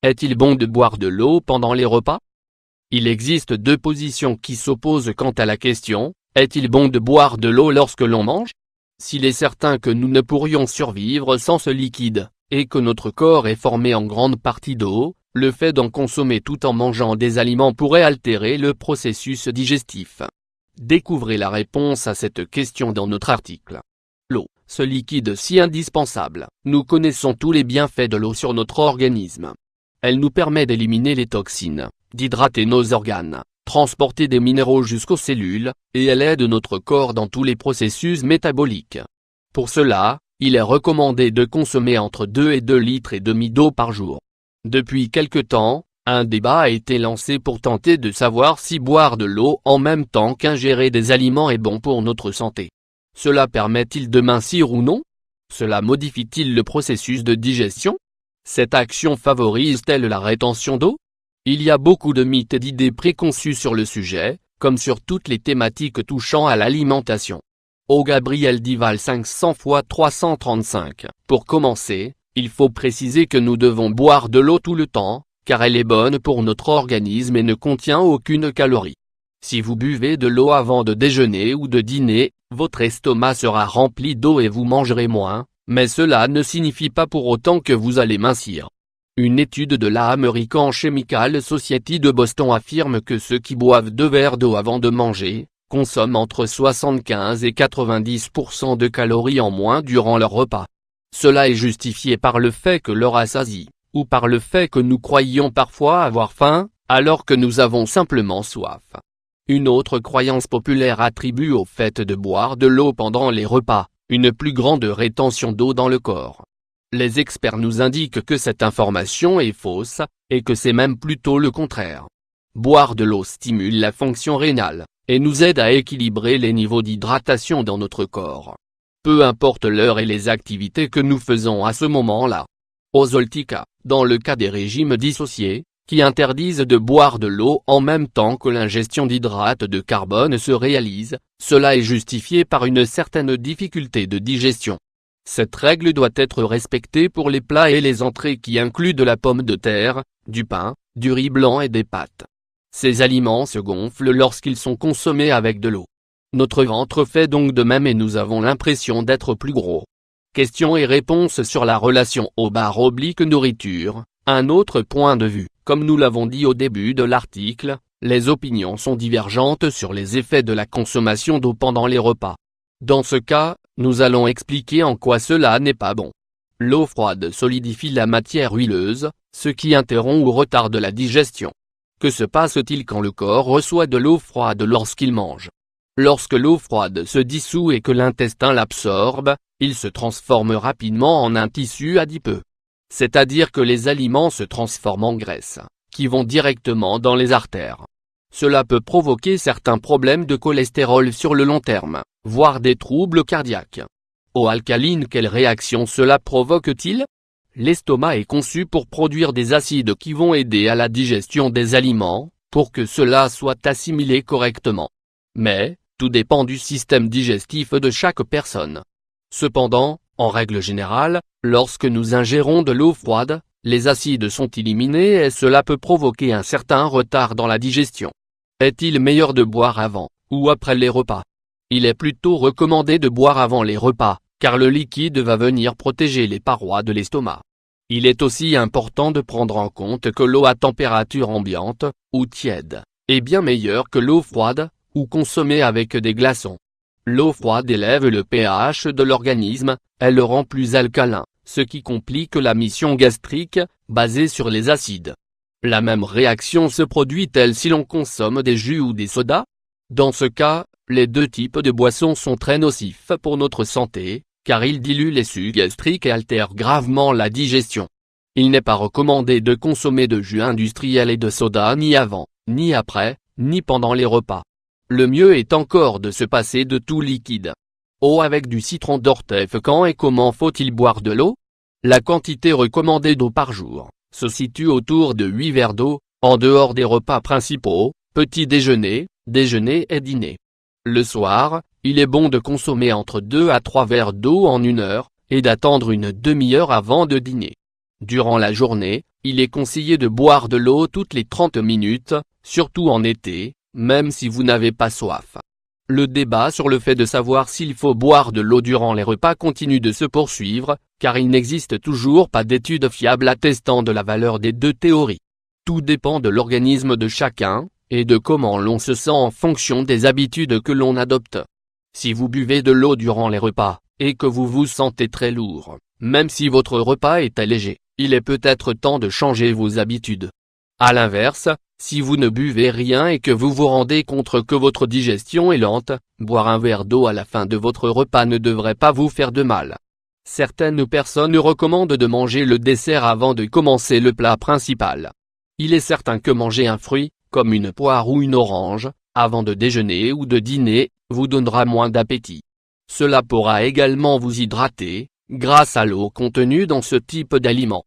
Est-il bon de boire de l'eau pendant les repas? Il existe deux positions qui s'opposent quant à la question, est-il bon de boire de l'eau lorsque l'on mange? S'il est certain que nous ne pourrions survivre sans ce liquide, et que notre corps est formé en grande partie d'eau, le fait d'en consommer tout en mangeant des aliments pourrait altérer le processus digestif. Découvrez la réponse à cette question dans notre article. L'eau, ce liquide si indispensable. Nous connaissons tous les bienfaits de l'eau sur notre organisme. Elle nous permet d'éliminer les toxines, d'hydrater nos organes, transporter des minéraux jusqu'aux cellules, et elle aide notre corps dans tous les processus métaboliques. Pour cela, il est recommandé de consommer entre 2 et 2,5 litres d'eau par jour. Depuis quelque temps, un débat a été lancé pour tenter de savoir si boire de l'eau en même temps qu'ingérer des aliments est bon pour notre santé. Cela permet-il de mincir ou non? Cela modifie-t-il le processus de digestion? Cette action favorise-t-elle la rétention d'eau? Il y a beaucoup de mythes et d'idées préconçues sur le sujet, comme sur toutes les thématiques touchant à l'alimentation. Au Gabriel Dival 500 x 335. Pour commencer, il faut préciser que nous devons boire de l'eau tout le temps, car elle est bonne pour notre organisme et ne contient aucune calorie. Si vous buvez de l'eau avant de déjeuner ou de dîner, votre estomac sera rempli d'eau et vous mangerez moins, mais cela ne signifie pas pour autant que vous allez mincir. Une étude de la American Chemical Society de Boston affirme que ceux qui boivent 2 verres d'eau avant de manger, consomment entre 75 et 90% de calories en moins durant leur repas. Cela est justifié par le fait que l'eau rassasie, ou par le fait que nous croyions parfois avoir faim, alors que nous avons simplement soif. Une autre croyance populaire attribue au fait de boire de l'eau pendant les repas, une plus grande rétention d'eau dans le corps. Les experts nous indiquent que cette information est fausse, et que c'est même plutôt le contraire. Boire de l'eau stimule la fonction rénale, et nous aide à équilibrer les niveaux d'hydratation dans notre corps. Peu importe l'heure et les activités que nous faisons à ce moment-là. Ozoltica, dans le cas des régimes dissociés, qui interdisent de boire de l'eau en même temps que l'ingestion d'hydrates de carbone se réalise, cela est justifié par une certaine difficulté de digestion. Cette règle doit être respectée pour les plats et les entrées qui incluent de la pomme de terre, du pain, du riz blanc et des pâtes. Ces aliments se gonflent lorsqu'ils sont consommés avec de l'eau. Notre ventre fait donc de même et nous avons l'impression d'être plus gros. Questions et réponses sur la relation eau/nourriture, un autre point de vue. Comme nous l'avons dit au début de l'article, les opinions sont divergentes sur les effets de la consommation d'eau pendant les repas. Dans ce cas, nous allons expliquer en quoi cela n'est pas bon. L'eau froide solidifie la matière huileuse, ce qui interrompt ou retarde la digestion. Que se passe-t-il quand le corps reçoit de l'eau froide lorsqu'il mange? Lorsque l'eau froide se dissout et que l'intestin l'absorbe, il se transforme rapidement en un tissu adipeux. C'est-à-dire que les aliments se transforment en graisse, qui vont directement dans les artères. Cela peut provoquer certains problèmes de cholestérol sur le long terme, voire des troubles cardiaques. Eau alcaline, quelle réaction cela provoque-t-il? L'estomac est conçu pour produire des acides qui vont aider à la digestion des aliments, pour que cela soit assimilé correctement. Mais, tout dépend du système digestif de chaque personne. Cependant, en règle générale, lorsque nous ingérons de l'eau froide, les acides sont éliminés et cela peut provoquer un certain retard dans la digestion. Est-il meilleur de boire avant, ou après les repas? Il est plutôt recommandé de boire avant les repas, car le liquide va venir protéger les parois de l'estomac. Il est aussi important de prendre en compte que l'eau à température ambiante, ou tiède, est bien meilleure que l'eau froide, ou consommée avec des glaçons. L'eau froide élève le pH de l'organisme, elle le rend plus alcalin, ce qui complique la mission gastrique, basée sur les acides. La même réaction se produit-elle si l'on consomme des jus ou des sodas? Dans ce cas, les deux types de boissons sont très nocifs pour notre santé, car ils diluent les sucs gastriques et altèrent gravement la digestion. Il n'est pas recommandé de consommer de jus industriels et de soda ni avant, ni après, ni pendant les repas. Le mieux est encore de se passer de tout liquide. Eau avec du citron d'orthève. Quand et comment faut-il boire de l'eau? La quantité recommandée d'eau par jour se situe autour de 8 verres d'eau, en dehors des repas principaux, petit déjeuner, déjeuner et dîner. Le soir, il est bon de consommer entre 2 à 3 verres d'eau en 1 heure, et d'attendre une demi-heure avant de dîner. Durant la journée, Il est conseillé de boire de l'eau toutes les 30 minutes, surtout en été, même si vous n'avez pas soif. Le débat sur le fait de savoir s'il faut boire de l'eau durant les repas continue de se poursuivre, car il n'existe toujours pas d'études fiables attestant de la valeur des deux théories. Tout dépend de l'organisme de chacun, et de comment l'on se sent en fonction des habitudes que l'on adopte. Si vous buvez de l'eau durant les repas, et que vous vous sentez très lourd, même si votre repas est allégé, il est peut-être temps de changer vos habitudes. À l'inverse, si vous ne buvez rien et que vous vous rendez compte que votre digestion est lente, boire un verre d'eau à la fin de votre repas ne devrait pas vous faire de mal. Certaines personnes recommandent de manger le dessert avant de commencer le plat principal. Il est certain que manger un fruit, comme une poire ou une orange, avant de déjeuner ou de dîner, vous donnera moins d'appétit. Cela pourra également vous hydrater, grâce à l'eau contenue dans ce type d'aliments.